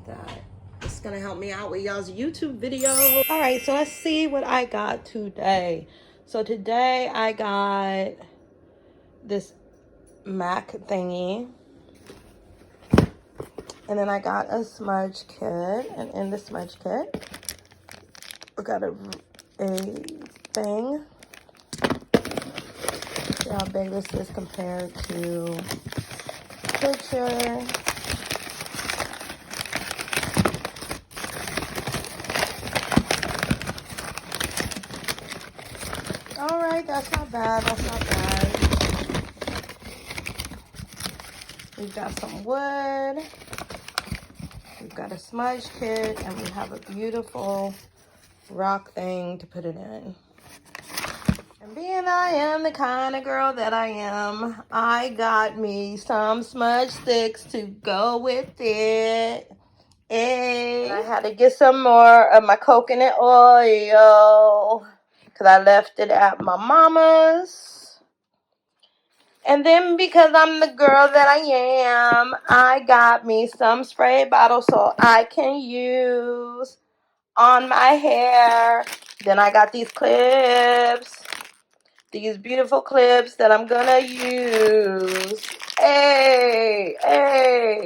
that. It's gonna help me out with y'all's YouTube video. All right, so let's see what I got today. So today I got this MAC thingy. And then I got a smudge kit. And in the smudge kit, I got a thing. See how big this is compared to picture. All right, that's not bad. That's not bad. We've got some wood. We've got a smudge kit, and we have a beautiful rock thing to put it in. And being I am the kind of girl that I am, I got me some smudge sticks to go with it. Hey. I had to get some more of my coconut oil because I left it at my mama's. And then because I'm the girl that I am, I got me some spray bottles so I can use on my hair. Then I got these clips. These beautiful clips that I'm gonna use. Hey, hey.